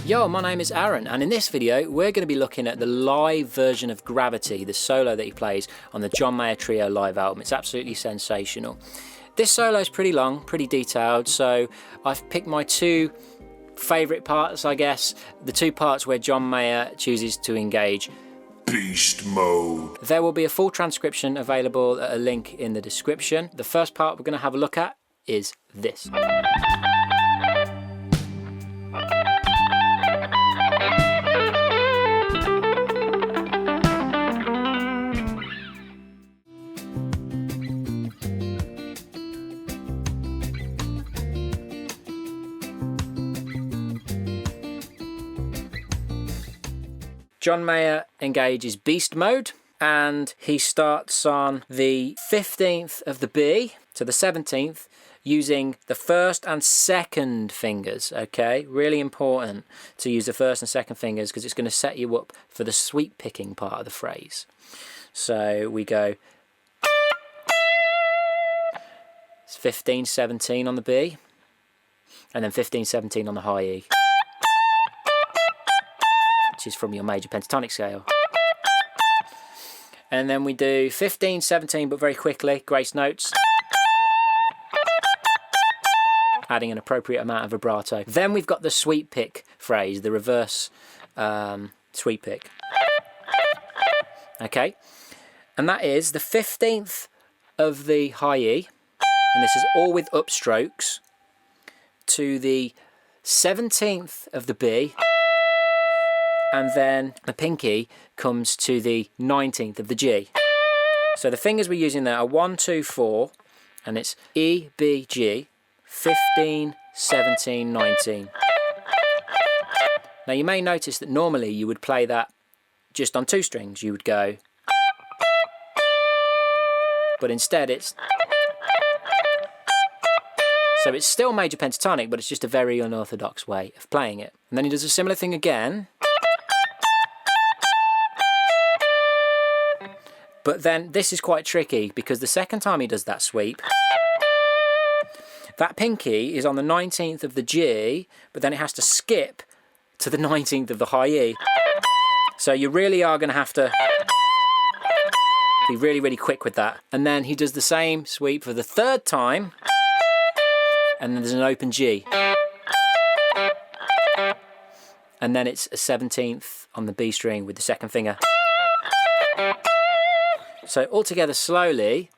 Yo, my name is Aaron, and in this video we're going to be looking at the live version of Gravity, the solo that he plays on the John Mayer Trio live album. It's absolutely sensational. This solo is pretty long, pretty detailed, so I've picked my two favourite parts, I guess. The two parts where John Mayer chooses to engage Beast mode. There will be a full transcription available at a link in the description. The first part we're going to have a look at is this. John Mayer engages Beast mode, and he starts on the 15th of the B to the 17th using the first and second fingers, okay? Really important to use the first and second fingers because it's going to set you up for the sweep picking part of the phrase. So we go, it's 15, 17 on the B, and then 15, 17 on the high E, which is from your major pentatonic scale. And then we do 15, 17, but very quickly, grace notes, adding an appropriate amount of vibrato. Then we've got the sweep pick phrase, the reverse sweep pick. Okay, and that is the 15th of the high E, and this is all with upstrokes, to the 17th of the B, and then the pinky comes to the 19th of the G. So the fingers we're using there are 1, 2, 4, and it's E, B, G, 15, 17, 19. Now you may notice that normally you would play that just on two strings. You would go, but instead it's, so it's still major pentatonic, but it's just a very unorthodox way of playing it. And then he does a similar thing again. But then this is quite tricky because the second time he does that sweep, that pinky is on the 19th of the G, but then it has to skip to the 19th of the high E. So you really are going to have to be really, really quick with that. And then he does the same sweep for the third time, and then there's an open G. And then it's a 17th on the B string with the second finger. So altogether slowly.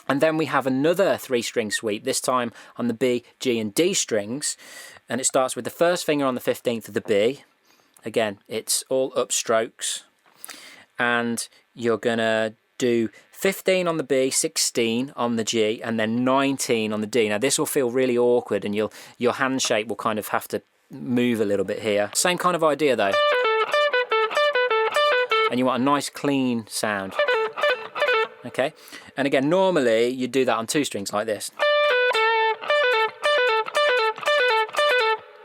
And then we have another 3-string sweep, this time on the B, G and D strings. And it starts with the first finger on the 15th of the B. Again, it's all upstrokes. And you're going to do 15 on the B, 16 on the G, and then 19 on the D. Now this will feel really awkward, and your hand shape will kind of have to move a little bit here. Same kind of idea though. And you want a nice clean sound. Okay? And again, normally you do that on two strings like this.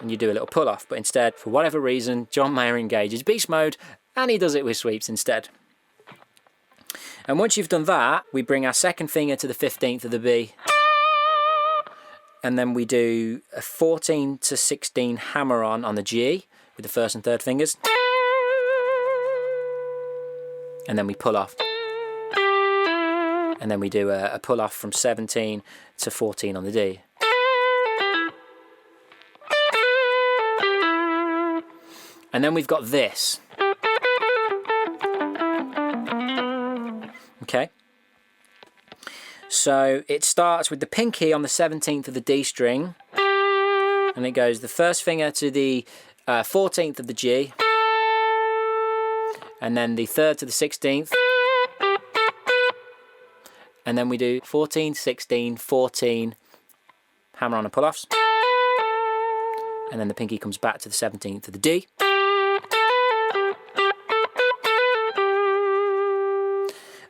And you do a little pull off, but instead, for whatever reason, John Mayer engages Beast mode, and he does it with sweeps instead. And once you've done that, we bring our second finger to the 15th of the B. And then we do a 14 to 16 hammer on the G with the first and third fingers. And then we pull off. And then we do a pull off from 17 to 14 on the D. And then we've got this. Okay, so it starts with the pinky on the 17th of the D string, and it goes the first finger to the 14th of the G, and then the third to the 16th, and then we do 14, 16, 14, hammer on and pull-offs, and then the pinky comes back to the 17th of the D.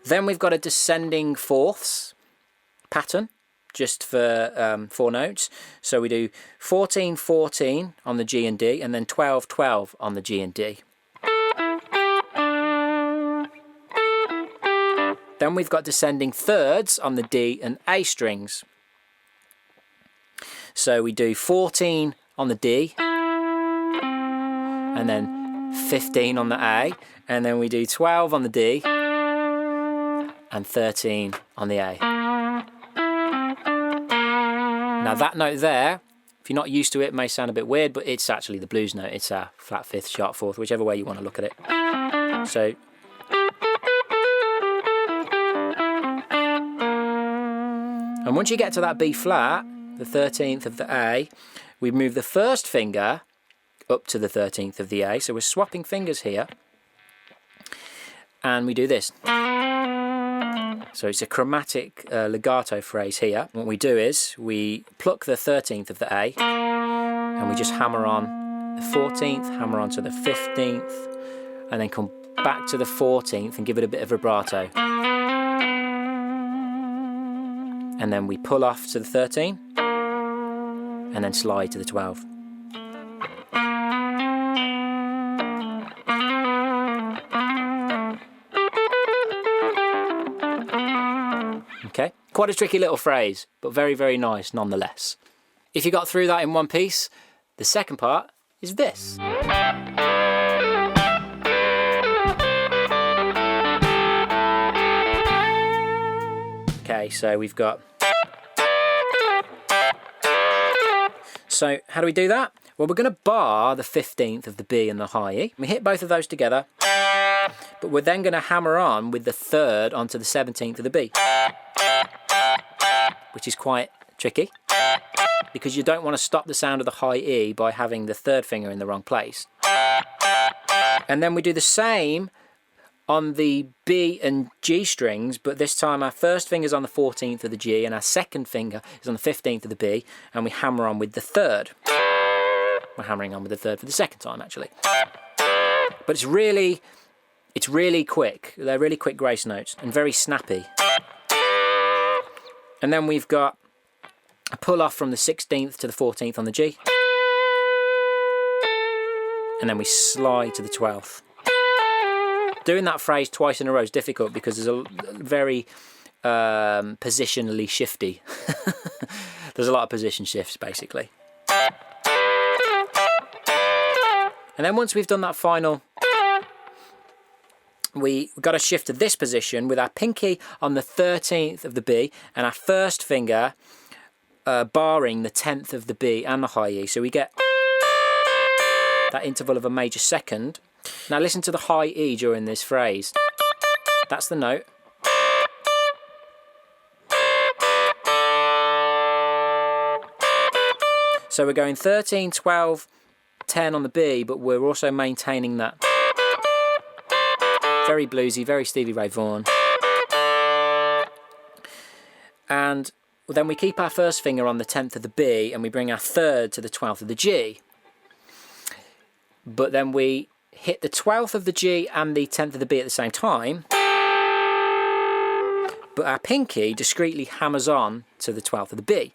Then we've got a descending fourths pattern, just for 4 notes. So we do 14, 14 on the G and D, and then 12, 12 on the G and D. Then we've got descending thirds on the D and A strings. So we do 14 on the D, and then 15 on the A, and then we do 12 on the D, and 13 on the A. Now that note there, if you're not used to it, it may sound a bit weird, but it's actually the blues note. It's a flat fifth, sharp fourth, whichever way you want to look at it. So, and once you get to that B flat, the 13th of the A, we move the first finger up to the 13th of the A. So we're swapping fingers here. And we do this. So it's a chromatic legato phrase here. What we do is we pluck the 13th of the A and we just hammer on the 14th, hammer on to the 15th, and then come back to the 14th and give it a bit of vibrato. And then we pull off to the 13 and then slide to the 12. Okay, quite a tricky little phrase, but very, very nice nonetheless. If you got through that in one piece, the second part is this. Okay, so we've got... So how do we do that? Well, we're going to bar the 15th of the B and the high E. We hit both of those together, but we're then going to hammer on with the third onto the 17th of the B, which is quite tricky because you don't want to stop the sound of the high E by having the third finger in the wrong place. And then we do the same on the B and G strings, but this time our first finger's on the 14th of the G and our second finger is on the 15th of the B, and we hammer on with the third. We're hammering on with the third for the second time, actually. But it's really quick. They're really quick grace notes and very snappy. And then we've got a pull off from the 16th to the 14th on the G. And then we slide to the 12th. Doing that phrase twice in a row is difficult because there's a very positionally shifty. There's a lot of position shifts, basically. And then once we've done that final, we've got to shift to this position with our pinky on the 13th of the B and our first finger barring the 10th of the B and the high E. So we get that interval of a major second. Now listen to the high E during this phrase. That's the note. So we're going 13, 12, 10 on the B, but we're also maintaining that very bluesy, very Stevie Ray Vaughan. And then we keep our first finger on the 10th of the B and we bring our third to the 12th of the G. But then we hit the 12th of the G and the 10th of the B at the same time. But our pinky discreetly hammers on to the 12th of the B.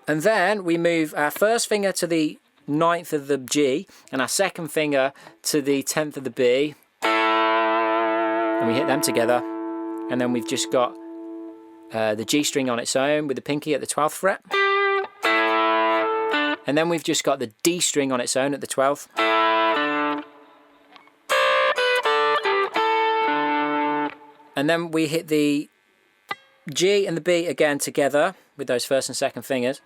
And then we move our first finger to the 9th of the G and our second finger to the 10th of the B. And we hit them together. And then we've just got the G string on its own with the pinky at the 12th fret. And then we've just got the D string on its own at the 12th. And then we hit the G and the B again together with those first and second fingers.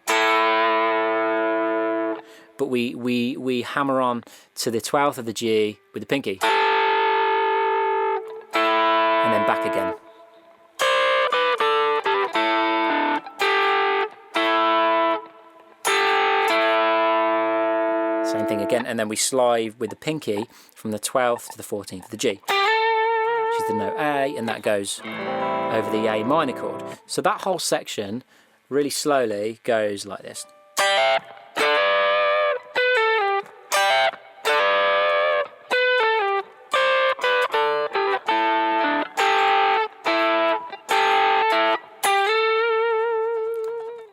But we hammer on to the 12th of the G with the pinky. And then back again. Same thing again, and then we slide with the pinky from the 12th to the 14th of the G, which is the note A, and that goes over the A minor chord. So that whole section really slowly goes like this.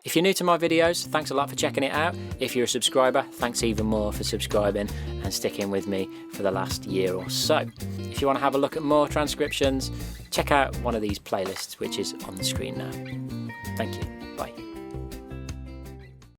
If you're new to my videos, thanks a lot for checking it out. If you're a subscriber, thanks even more for subscribing and sticking with me for the last year or so. If you want to have a look at more transcriptions, check out one of these playlists which is on the screen now. Thank you. Bye.